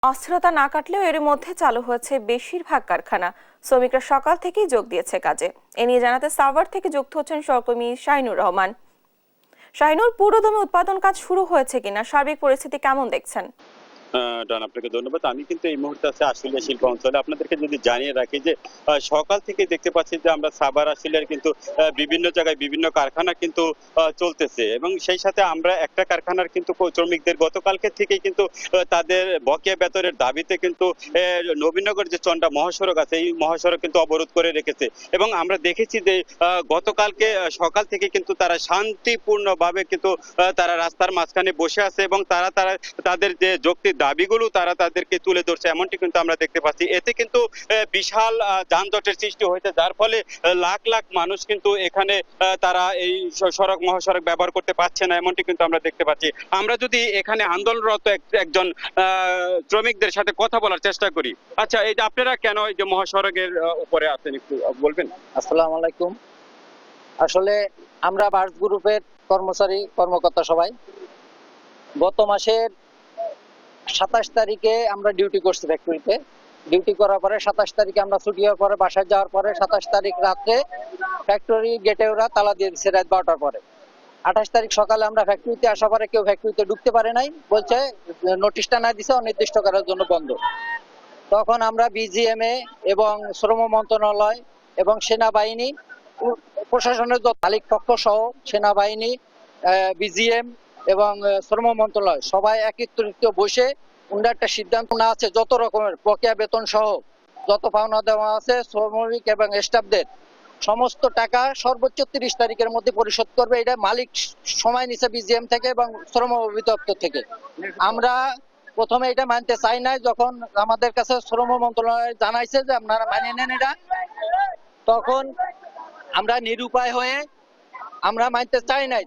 অস্থিরতা না কাটলেও এর মধ্যে চালু হয়েছে বেশিরভাগ কারখানা। শ্রমিকরা সকাল থেকেই যোগ দিয়েছে কাজে। এ নিয়ে জানাতে সাভার থেকে যুক্ত হচ্ছেন সহকর্মী শাহিনুর রহমান। শাহিনুর, পুরোদমে উৎপাদন কাজ শুরু হয়েছে কিনা, সার্বিক পরিস্থিতি কেমন দেখছেন? ডান, আপনাকে ধন্যবাদ। আমি কিন্তু এই মুহূর্তে আছি আশুলিয়া শিল্প অঞ্চলে। আপনাদেরকে যদি জানিয়ে রাখি যে সকাল থেকে দেখতে পাচ্ছি যে আমরা সাভার আশুলিয়ার কিন্তু বিভিন্ন জায়গায় বিভিন্ন কারখানা কিন্তু চলতেছে, এবং সেই সাথে আমরা একটা কারখানার কিন্তু শ্রমিকদের গতকালকে থেকেই কিন্তু তাদের বকেয়া বেতনের দাবিতে কিন্তু নবীনগর যে চন্ডা মহাসড়ক আছে, এই মহাসড়ক কিন্তু অবরোধ করে রেখেছে। এবং আমরা দেখেছি যে গতকালকে সকাল থেকে কিন্তু তারা শান্তিপূর্ণভাবে কিন্তু তারা রাস্তার মাঝখানে বসে আছে, এবং তারা তাদের যে যৌক্তিক দাবিগুলো তারা তাদেরকে তুলে ধরছে, এমনটি কিন্তু আমরা দেখতে পাচ্ছি। এতে কিন্তু বিশাল যানজটের সৃষ্টি হয়েছে, যার ফলে লাখ লাখ মানুষ কিন্তু এখানে তারা এই সড়ক মহাসড়ক ব্যবহার করতে পারছে না, এমনটি কিন্তু আমরা দেখতে পাচ্ছি। আমরা যদি এখানে আন্দোলনরত একজন শ্রমিকদের সাথে কথা বলার চেষ্টা করি। আচ্ছা, এই যে আপনারা কেন এই যে মহাসড়কের উপরে আছেন একটু বলবেন? আসসালামু আলাইকুম। আসলে আমরা বার্স গ্রুপের কর্মচারী কর্মকর্তা সবাই গত মাসের 27 তারিখে আমরা ডিউটি করছি ফ্যাক্টরিতে। ডিউটি করার পরে 27 তারিখে আমরা ছুটি হওয়ার পরে বাসায় যাওয়ার পরে 27 তারিখ রাত্রে ফ্যাক্টরি গেটে ওরা তালা দিয়ে দিচ্ছে রাত 12টার পরে। 28 তারিখ সকালে আমরা ফ্যাক্টরিতে আসার পরে কেউ ফ্যাক্টরিতে ঢুকতে পারে নাই, বলছে নোটিশটা না দিছে অনির্দিষ্ট করার জন্য বন্ধ। তখন আমরা বিজিএমএ এবং শ্রম মন্ত্রণালয় এবং সেনাবাহিনী প্রশাসনের মালিক পক্ষ সহ সেনাবাহিনী, বিজিএম এবং শ্রম মন্ত্রণালয় সবাই একত্রিত বসে উনার একটা সিদ্ধান্ত না আছে যত রকমের বকেয়া বেতন সহ যত পাওনা দেওয়া আছে শ্রমিক এবং স্টাফদের সমস্ত টাকা সর্বোচ্চ 30 তারিখের মধ্যে পরিশোধ করবে। এটা মালিক সময় নিছে বিজিএম থেকে এবং শ্রম অধিদপ্তর থেকে। আমরা প্রথমে এটা মানতে চাই না, যখন আমাদের কাছে শ্রম মন্ত্রণালয় জানাইছে যে আপনারা মানে নেন এটা, তখন আমরা নিরুপায় হয়ে আমরা মানতে চাই নাই।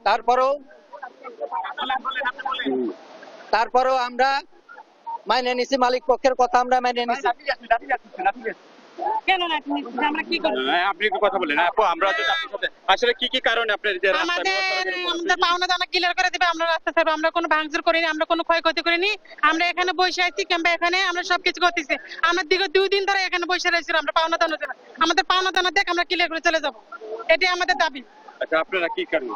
তারপরেও আমরা মাইনে নিছি, মালিক পক্ষের কথা আমরা মাইনে নিছি। আপনি একটু কথা বলেন আপু, আমরা যদি আপনার সাথে আসলে কি কারণে আপনার যে আমাদের পাওনা দানা ক্লিয়ার করে দিবে, আমরা রাস্তা ছাড়বো। আমরা কোনো ভাঙচুর করিনি, আমরা কোনো ক্ষয়ক্ষতি করিনি। আমরা এখানে বসে আছি কিংবা এখানে আমরা সবকিছু করতেছি। আমরা দীর্ঘ 2 দিন ধরে এখানে বসে রয়েছি। আমরা পাওনা দানা দেব, আমাদের পাওনা দানা দেখ আমরা ক্লিয়ার করে চলে যাবো, এটাই আমাদের দাবি। আচ্ছা, আপনারা কি কারণ?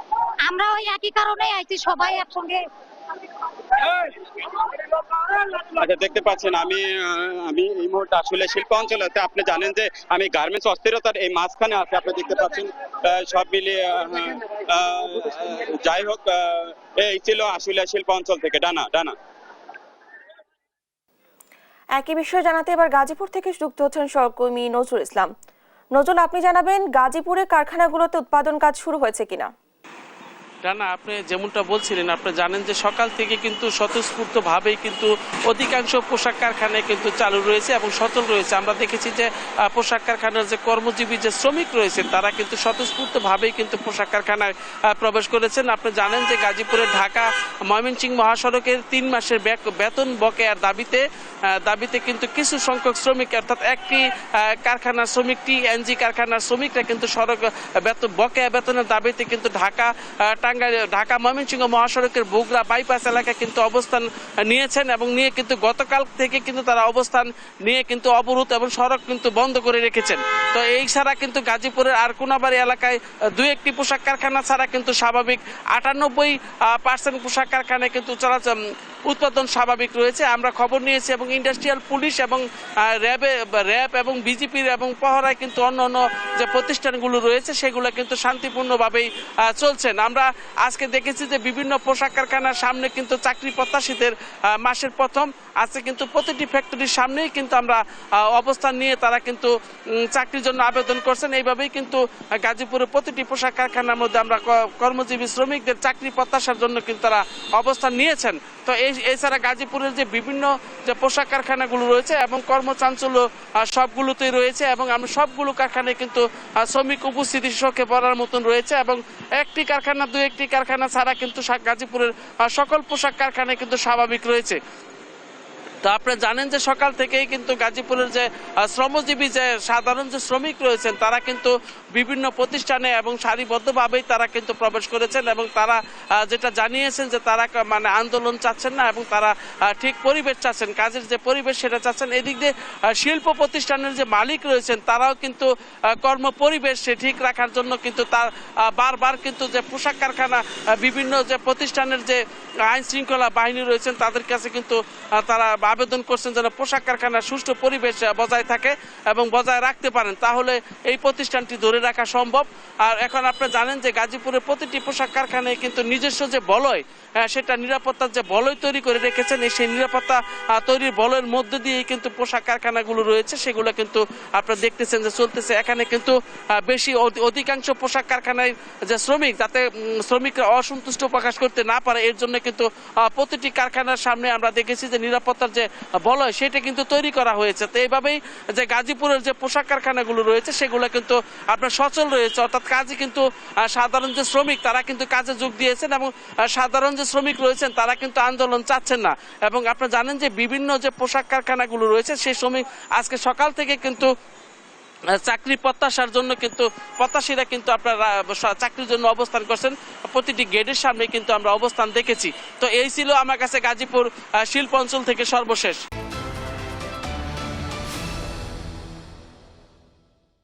আমরা ওই একই কারণে আইছি সবাই একসঙ্গে। আচ্ছা, দেখতে পাচ্ছেন আমি এই মুহূর্তে আসলে শিল্প অঞ্চলে আছে। আপনি জানেন যে আমি গার্মেন্টস অস্থিরতার এই মাঝখানে আছে, আপনি দেখতে পাচ্ছেন সব মিলিয়ে। যাই হোক, এই ছিল আসলে শিল্প অঞ্চল থেকে ডানা। একই বিষয়ে জানাতে এবার গাজীপুর থেকে যুক্ত হচ্ছেন সহকর্মী নজরুল ইসলাম। নজরুল, আপনি জানাবেন গাজীপুরের কারখানাগুলোতে উৎপাদন কাজ শুরু হয়েছে কিনা? না, আপনি যেমনটা বলছিলেন, আপনি জানেন যে সকাল থেকে কিন্তু স্বতঃস্ফূর্তভাবেই কিন্তু অধিকাংশ পোশাক কারখানায় কিন্তু চালু রয়েছে এবং সচল রয়েছে। আমরা দেখেছি যে পোশাক কারখানার যে কর্মজীবী যে শ্রমিক রয়েছেন তারা কিন্তু স্বতঃস্ফূর্তভাবেই কিন্তু পোশাক কারখানায় প্রবেশ করেছেন। আপনি জানেন যে গাজীপুরের ঢাকা ময়মনসিংহ মহাসড়কের 3 মাসের বেতন বকেয়ার দাবিতে কিন্তু কিছু সংখ্যক শ্রমিক, অর্থাৎ একটি কারখানার শ্রমিক টিএনজি কারখানার শ্রমিকরা কিন্তু বকেয়া বেতনের দাবিতে কিন্তু ঢাকা ময়মনসিংহ মহাসড়কের বগুড়া বাইপাস এলাকায় কিন্তু অবস্থান নিয়েছেন, এবং নিয়ে কিন্তু গতকাল থেকে কিন্তু তারা অবস্থান নিয়ে কিন্তু অবরোধ এবং সড়ক কিন্তু বন্ধ করে রেখেছেন। তো এই ছাড়া কিন্তু গাজীপুরের আরকুনাবাড়ি এলাকায় 2-1টি পোশাক কারখানা ছাড়া কিন্তু স্বাভাবিক 98% পোশাক কারখানায় কিন্তু উৎপাদন স্বাভাবিক রয়েছে। আমরা খবর নিয়েছি এবং ইন্ডাস্ট্রিয়াল পুলিশ এবং র্যাব এবং বিজিপির এবং পহরায় কিন্তু অন্য যে প্রতিষ্ঠানগুলো রয়েছে সেগুলো কিন্তু শান্তিপূর্ণভাবেই চলছেন। আমরা আজকে দেখেছি যে বিভিন্ন পোশাক কারখানার সামনে কিন্তু চাকরি প্রত্যাশীদের মাসের প্রথম আজকে কিন্তু প্রতিটি ফ্যাক্টরির সামনেই কিন্তু আমরা অবস্থান নিয়ে তারা কিন্তু চাকরির জন্য আবেদন করছেন। এইভাবেই কিন্তু গাজীপুরের প্রতিটি পোশাক কারখানার মধ্যে আমরা কর্মজীবী শ্রমিকদের চাকরি প্রত্যাশার জন্য কিন্তু তারা অবস্থান নিয়েছেন। তো এছাড়া গাজীপুরের যে বিভিন্ন যে পোশাক কারখানাগুলো রয়েছে এবং কর্মচাঞ্চল্য সবগুলোতেই রয়েছে, এবং আমরা সবগুলো কারখানায় কিন্তু শ্রমিক উপস্থিতি চোখে পড়ার মতন রয়েছে, এবং একটি কারখানা 2-1টি কারখানা ছাড়া কিন্তু গাজীপুরের সকল পোশাক কারখানায় কিন্তু স্বাভাবিক রয়েছে। তো আপনারা জানেন যে সকাল থেকেই কিন্তু গাজীপুরের যে শ্রমজীবী যে সাধারণ যে শ্রমিক রয়েছেন তারা কিন্তু বিভিন্ন প্রতিষ্ঠানে এবং সারিবদ্ধভাবেই তারা কিন্তু প্রবেশ করেছেন এবং তারা যেটা জানিয়েছেন যে তারা মানে আন্দোলন চাচ্ছেন না এবং তারা ঠিক পরিবেশ চাচ্ছেন, কাজের যে পরিবেশ সেটা চাচ্ছেন। এদিক দিয়ে শিল্প প্রতিষ্ঠানের যে মালিক রয়েছেন তারাও কিন্তু কর্ম পরিবেশ ঠিক রাখার জন্য কিন্তু তার বারবার কিন্তু যে পোশাক কারখানা বিভিন্ন যে প্রতিষ্ঠানের যে আইন শৃঙ্খলা বাহিনী রয়েছেন তাদের কাছে কিন্তু তারা আবেদন করছেন যেন পোশাক কারখানার সুষ্ঠু পরিবেশ বজায় থাকে এবং বজায় রাখতে পারেন, তাহলে এই প্রতিষ্ঠানটি ধরে রাখা সম্ভব। আর এখন আপনারা জানেন যে গাজীপুরের প্রতিটি পোশাক কারখানায় কিন্তু নিজস্ব যে বলয় সেটা নিরাপত্তার যে বলয় তৈরি করে রেখেছেন, সেই নিরাপত্তা তৈরির বলয়ের মধ্যে দিয়েই কিন্তু পোশাক কারখানাগুলো রয়েছে সেগুলো কিন্তু আপনারা দেখতেছেন যে চলতেছে। এখানে কিন্তু বেশি অধিকাংশ পোশাক কারখানায় যে শ্রমিক যাতে শ্রমিকরা অসন্তুষ্ট প্রকাশ করতে না পারে এর জন্য কিন্তু প্রতিটি কারখানার সামনে আমরা দেখেছি যে নিরাপত্তার যে বলয় সেটা কিন্তু তৈরি করা হয়েছে। তো এইভাবেই যে গাজীপুরের যে পোশাক কারখানাগুলো রয়েছে সেগুলো কিন্তু আপনার সচল রয়েছে, অর্থাৎ কাজে কিন্তু সাধারণ যে শ্রমিক তারা কিন্তু কাজে যোগ দিয়েছেন এবং সাধারণ যে শ্রমিক রয়েছেন তারা কিন্তু আন্দোলন চাচ্ছেন না। এবং আপনারা জানেন যে বিভিন্ন যে পোশাক কারখানাগুলো রয়েছে সেই শ্রমিক আজকে সকাল থেকে কিন্তু চাকরি প্রত্যাশার জন্য কিন্তু প্রত্যাশীরা কিন্তু আপনারা চাকরির জন্য অবস্থান করছেন, প্রতিটি গেটের সামনে কিন্তু আমরা অবস্থান দেখেছি। তো এই ছিল আমার কাছে গাজীপুর শিল্প অঞ্চল থেকে সর্বশেষ।